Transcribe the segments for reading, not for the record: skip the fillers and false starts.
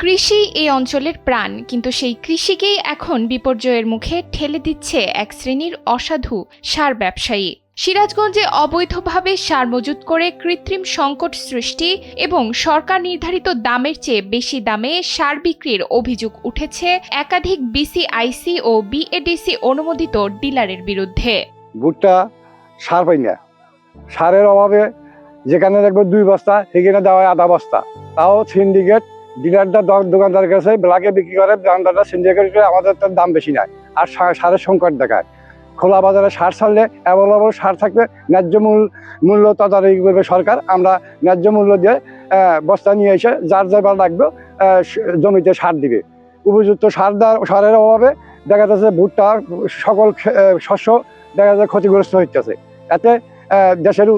কৃষি এই অঞ্চলের প্রাণ, কিন্তু সেই কৃষিকেই এখন বিপর্যয়ের মুখে ঠেলে দিচ্ছে এক শ্রেণীর অসাধু সার ব্যবসায়ী। সিরাজগঞ্জে অবৈধভাবে সার মজুত করে কৃত্রিম সংকট সৃষ্টি এবং সরকার নির্ধারিত দামের চেয়ে বেশি দামে সার বিক্রির অভিযোগ উঠেছে একাধিক বিসিআইসি ও বিএডিসি অনুমোদিত ডিলারের বিরুদ্ধে। ভুট্টা সার পাই না, সারের অভাবে যেখানে দেখবো 2 বস্তা সেখানে দেওয়া হয় আধা বস্তা, তাও সিন্ডিকেট ডিলারটা দোকানদারের কাছে ব্ল্যাকে বিক্রি করে, দোকানদাররা সিন্ডিকেট করে আমাদের তার দাম বেশি নেয় আর সারের সংকট দেখায়। খোলা বাজারে সার ছাড়লে অ্যাভেলেবল সার থাকবে, ন্যায্য মূল্য তদারকি করবে সরকার। আমরা ন্যায্য মূল্য দিয়ে বস্তা নিয়ে এসে যার যাবার লাগবে জমিতে সার দিবে। উপযুক্ত সারের অভাবে দেখা যাচ্ছে ভুট্টা সকল শস্য দেখা যাচ্ছে ক্ষতিগ্রস্ত হইতেছে, এতে দেশের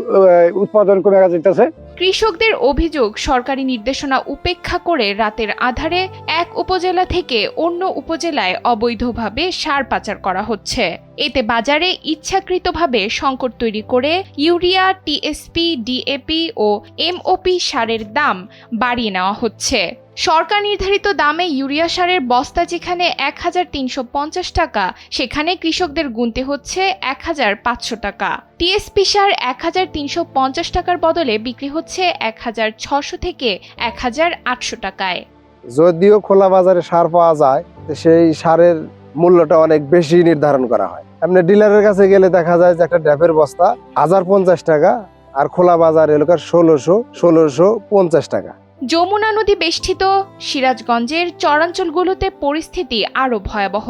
উৎপাদন কমে যাইতেছে। কৃষকদের অভিযোগ, সরকারি নির্দেশনা উপেক্ষা করে রাতের আধারে এক উপজেলা থেকে অন্য উপজেলায় অবৈধভাবে সার পাচার করা হচ্ছে। এতে বাজারে ইচ্ছাকৃতভাবে সংকট তৈরি করে ইউরিয়া, টিএসপি, ডিএপি ও এমওপি সারের দাম বাড়িয়ে নেওয়া হচ্ছে। সরকার নির্ধারিত দামে ইউরিয়া সারের বস্তা যেখানে 1350 টাকা, সেখানে কৃষকদের গুনতে হচ্ছে 1500 টাকা। টিএসপি সার 1350 টাকার বদলে বিক্রি হচ্ছে 1600 থেকে 1800 টাকায়। যদিও খোলা বাজারে সার পাওয়া যায়, সেই সারের মূল্যটা অনেক বেশি নির্ধারণ করা হয়। আপনি ডিলারের কাছে গেলে দেখা যায় যে একটা ড্যাপের বস্তা 1050 টাকা, আর খোলা বাজার এলাকার 1650 টাকা। যমুনা নদী বেষ্টিত সিরাজগঞ্জের চরাঞ্চলগুলোতে পরিস্থিতি আরও ভয়াবহ।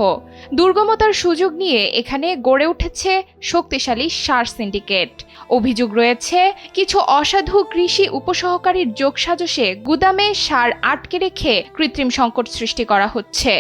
দুর্গমতার সুযোগ নিয়ে এখানে গড়ে উঠেছে শক্তিশালী সার সিন্ডিকেট। অভিযোগ রয়েছে কিছু অসাধু কৃষি উপসহকারীর যোগসাজশে গুদামে সার আটকে রেখে কৃত্রিম সংকট সৃষ্টি করা হচ্ছে।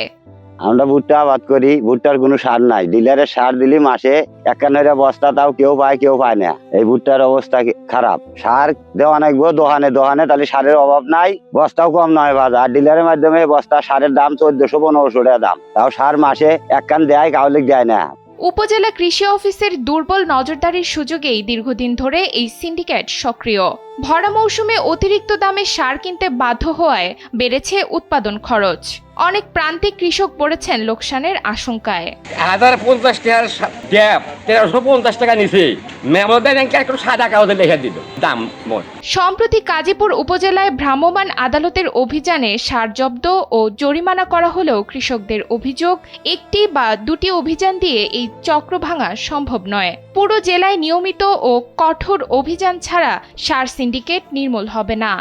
আমরা ভুট্টা আবাদ করি, ভুট্টার কোনো সার নাই। ডিলারের সার দিলি মাসে 51 বস্তা, তাও কেউ পায় না। এই ভুট্টার অবস্থা খারাপ। সার দেওয়া নাকবো দোকানে, তাহলে সারের অভাব নাই, বস্তাও কম নয় বাজার। আর ডিলারের মাধ্যমে বস্তা সারের দাম 1400-1500 টাকা দাম, তাও সার মাসে 1 দেয়, কাউলিক দেয় না। উপজেলা কৃষি অফিসের দুর্বল নজরদারির সুযোগেই দীর্ঘদিন ধরে এই সিন্ডিকেট সক্রিয়। ভরা মৌসুমে অতিরিক্ত দামে সার কিনতে বাধ্য হওয়ায় বেড়েছে উৎপাদন খরচ। অনেক প্রান্তিক কৃষক পড়েছেন লোকসানের আশঙ্কায়। 1050 টাকার ট্যাপ 1350 টাকা নিছে, সাদা কাগজে লেখা দিল দাম। সম্প্রতি গাজীপুর উপজেলায় ভ্রাম্যমাণ আদালতের অভিযানে সার জব্দ ও জরিমানা করা হলেও কৃষকদের অভিযোগ, একটি বা দুটি অভিযান দিয়ে এই চক্র ভাঙা সম্ভব নয়। পুরো জেলায় নিয়মিত ও কঠোর অভিযান ছাড়া সার সিন্ডিকেট নির্মূল হবে না।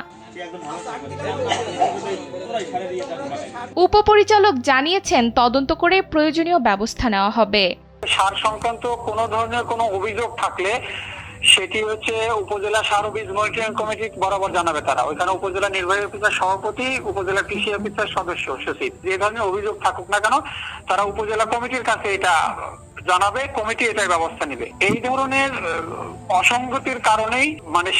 উপপরিচালক জানিয়েছেন, তদন্ত করে প্রয়োজনীয় ব্যবস্থা নেওয়া হবে। সার সংক্রান্ত কোনো ধরনের কোনো অভিযোগ থাকলে সেটি হচ্ছে উপজেলা সার ও বীজ মনিটরিং কমিটি বরাবর জানাবে তারা। ওইখানে উপজেলা নির্বাহী অফিসার সভাপতি, উপজেলা কৃষি অফিসার সদস্য সচিব, যে ধরনের অভিযোগ থাকুক না কেন তারা উপজেলা কমিটির কাছে এটা জানাবে, কমিটি এটার ব্যবস্থা নেবে। এই ধরনের অসঙ্গতির কারণেই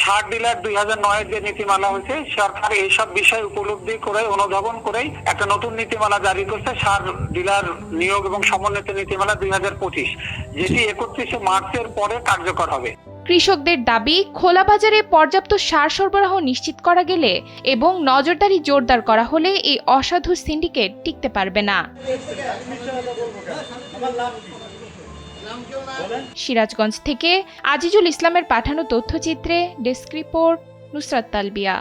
সার ডিলার 2009-এর যে নীতিমালা হয়েছে, সরকার এইসব বিষয় উপলব্ধি করে অনুধাবন করেই একটা নতুন নীতিমালা জারি করছে, সার ডিলার নিয়োগ এবং সমন্বিত নীতিমালা 2025, যেটি 31 মার্চের পরে কার্যকর হবে। কৃষকদের দাবি, খোলা বাজারে পর্যাপ্ত সার সরবরাহ নিশ্চিত করা গেলে এবং নজরদারি জোরদার করা হলে এই অসাধু সিন্ডিকেট টিকতে পারবে না। সিরাজগঞ্জ থেকে আজিজুল ইসলামের পাঠানো তথ্যচিত্রে ডেস্ক রিপোর্ট, নুসরাত তালবিয়া।